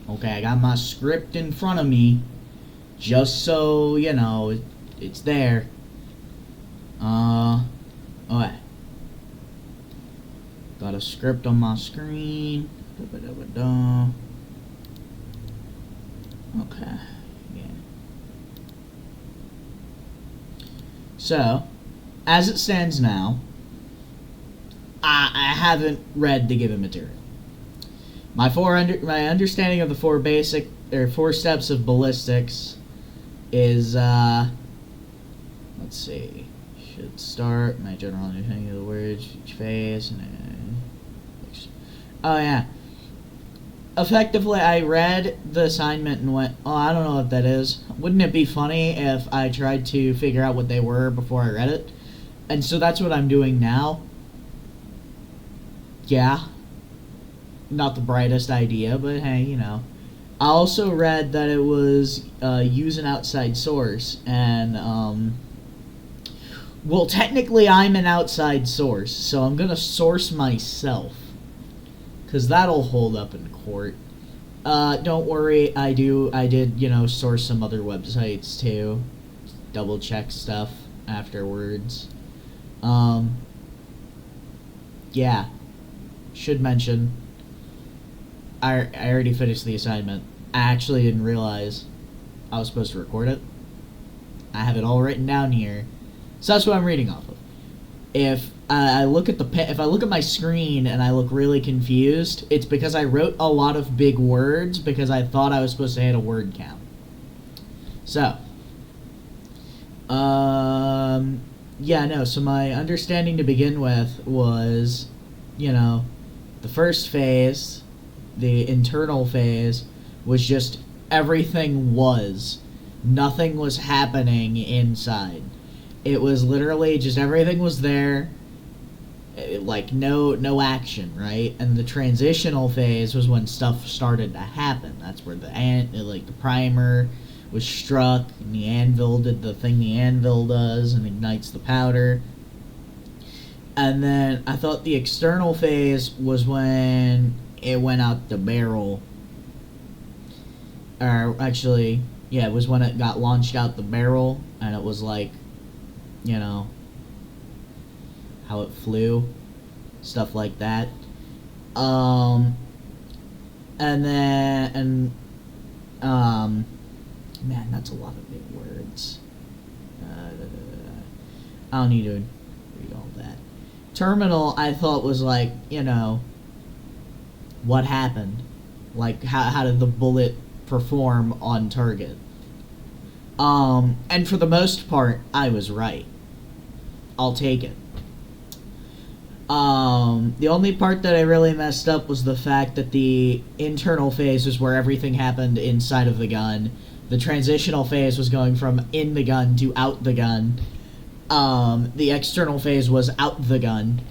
Okay, I got my script in front of me, just so, you know, it's there. Okay. Got a script on my screen. Okay. Yeah. So, as it stands now, I haven't read the given material. My understanding of the four steps of ballistics is let's see. Should start my general understanding of the words, each phase, and oh yeah. Effectively, I read the assignment and went, oh, I don't know what that is. Wouldn't it be funny if I tried to figure out what they were before I read it? And so that's what I'm doing now. Yeah. Not the brightest idea, but hey, you know. I also read that it was use an outside source, and well, technically I'm an outside source, so I'm gonna source myself, because that'll hold up in court. Don't worry, I did, you know, source some other websites too. Double check stuff afterwards. Yeah. Should mention, I already finished the assignment. I actually didn't realize I was supposed to record it. I have it all written down here, so that's what I'm reading off of. If I look at my screen and I look really confused, it's because I wrote a lot of big words because I thought I was supposed to hit a word count. So, yeah, no. So my understanding to begin with was, you know, the first phase, the internal phase, was just everything was. Nothing was happening inside. It was literally just everything was there, like no action, right? And the transitional phase was when stuff started to happen. That's where the primer was struck, and the anvil did the thing the anvil does and ignites the powder. And then I thought the external phase was when it went out the barrel. Or actually, yeah, it was when it got launched out the barrel, and it was like, you know, how it flew, stuff like that. Man, that's a lot of big words. I don't need to read all that. Terminal, I thought was like, you know, what happened? Like, how did the bullet perform on target? And for the most part, I was right. I'll take it. The only part that I really messed up was the fact that the internal phase was where everything happened inside of the gun. The transitional phase was going from in the gun to out the gun. The external phase was out the gun,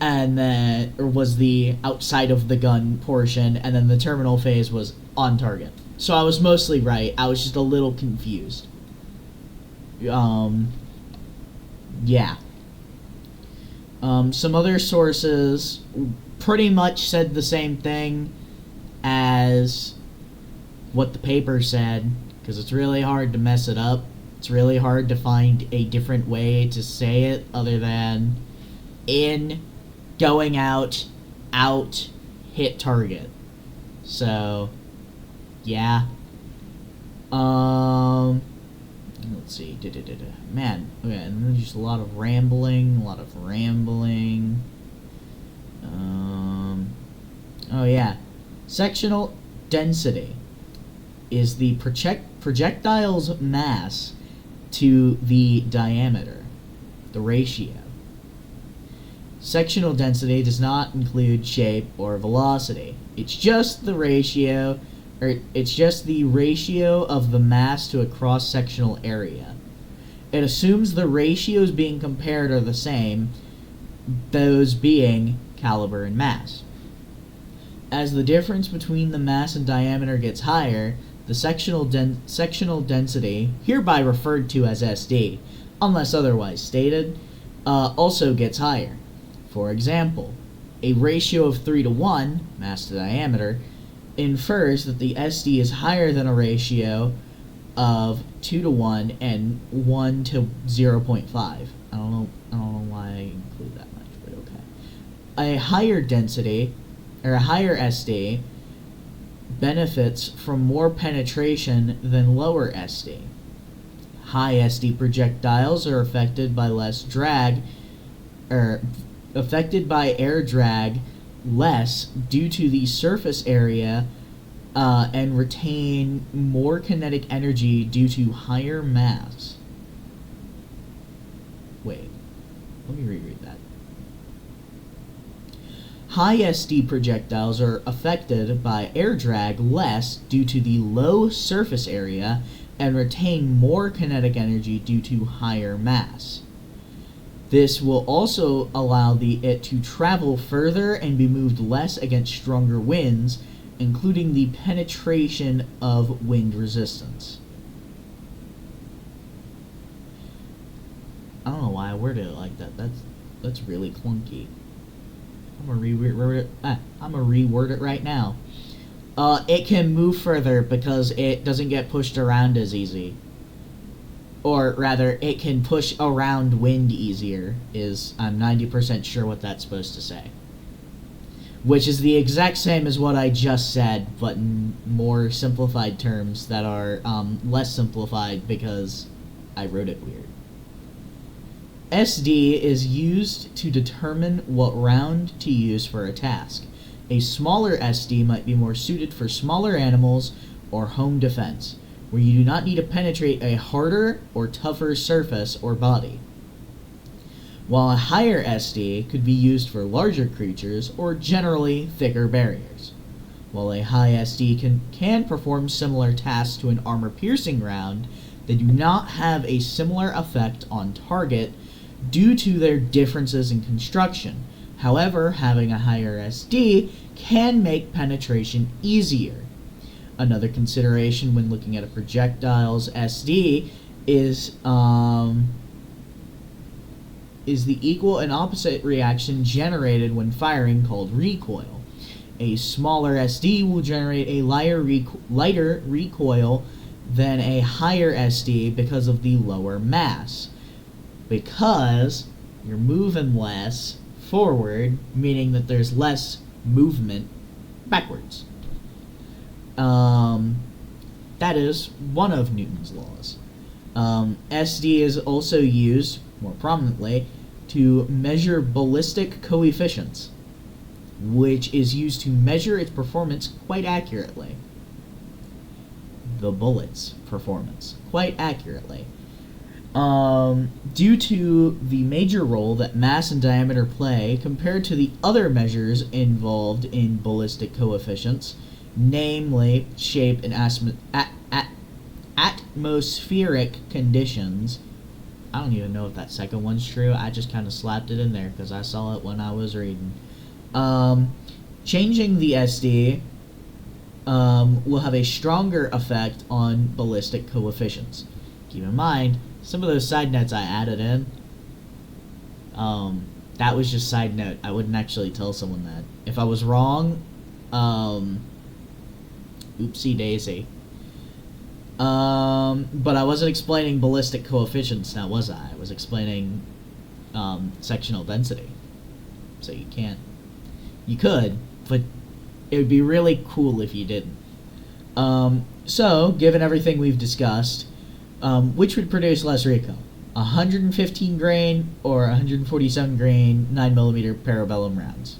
and then was the outside of the gun portion, and then the terminal phase was on target. So I was mostly right. I was just a little confused. Yeah. Some other sources pretty much said the same thing as what the paper said, because it's really hard to mess it up. It's really hard to find a different way to say it other than in, going out, hit target. So, yeah. Let's see. Man, okay, and then just a lot of rambling. Oh yeah. Sectional density is the projectile's mass to the diameter, the ratio. Sectional density does not include shape or velocity. It's just the ratio, it's just the ratio of the mass to a cross-sectional area. It assumes the ratios being compared are the same, those being caliber and mass. As the difference between the mass and diameter gets higher, the sectional density, hereby referred to as SD, unless otherwise stated, also gets higher. For example, a ratio of 3 to 1, mass to diameter, infers that the SD is higher than a ratio of 2 to 1 and 1 to 0.5. I don't know why I include that much, but okay. A higher density, or a higher SD, benefits from more penetration than lower SD. High SD projectiles are affected by less drag, or affected by air drag less due to the surface area, and retain more kinetic energy due to higher mass. Wait, let me reread that. High SD projectiles are affected by air drag less due to the low surface area and retain more kinetic energy due to higher mass. This will also allow it to travel further and be moved less against stronger winds, including the penetration of wind resistance. I don't know why I worded it like that. That's really clunky. I'm gonna reword it right now. It can move further because it doesn't get pushed around as easy. Or rather, it can push around wind easier, I'm 90% sure what that's supposed to say. Which is the exact same as what I just said, but in more simplified terms that are less simplified because I wrote it weird. SD is used to determine what round to use for a task. A smaller SD might be more suited for smaller animals or home defense, where you do not need to penetrate a harder or tougher surface or body, while a higher SD could be used for larger creatures or generally thicker barriers. While a high SD can perform similar tasks to an armor-piercing round, they do not have a similar effect on target due to their differences in construction. However, having a higher SD can make penetration easier. Another consideration when looking at a projectile's SD is the equal and opposite reaction generated when firing, called recoil. A smaller SD will generate a lighter recoil than a higher SD because of the lower mass. Because you're moving less forward, meaning that there's less movement backwards. That is one of Newton's laws. SD is also used, more prominently, to measure ballistic coefficients, which is used to measure its performance quite accurately. The bullet's performance, quite accurately. Due to the major role that mass and diameter play compared to the other measures involved in ballistic coefficients, namely shape and atmospheric conditions. I don't even know if that second one's true. I just kind of slapped it in there because I saw it when I was reading. Changing the SD will have a stronger effect on ballistic coefficients. Keep in mind, some of those side notes I added in, that was just side note. I wouldn't actually tell someone that. If I was wrong, oopsie daisy. But I wasn't explaining ballistic coefficients now, was I? I was explaining sectional density. So you can't. You could, but it would be really cool if you didn't. So, given everything we've discussed, which would produce less recoil? 115 grain or 147 grain 9mm parabellum rounds?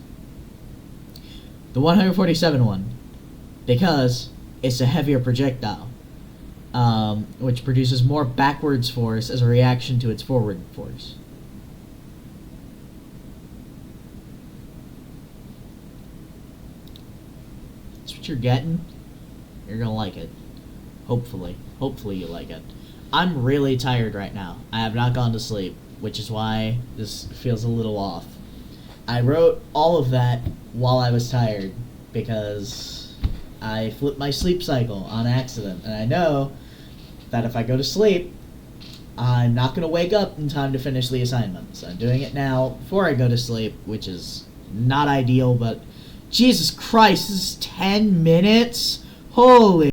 The 147 one, because it's a heavier projectile, which produces more backwards force as a reaction to its forward force. That's what you're getting. You're gonna like it. Hopefully you like it. I'm really tired right now. I have not gone to sleep, which is why this feels a little off. I wrote all of that while I was tired because I flipped my sleep cycle on accident, and I know that if I go to sleep, I'm not going to wake up in time to finish the assignment. So I'm doing it now before I go to sleep, which is not ideal, but Jesus Christ, this is 10 minutes? Holy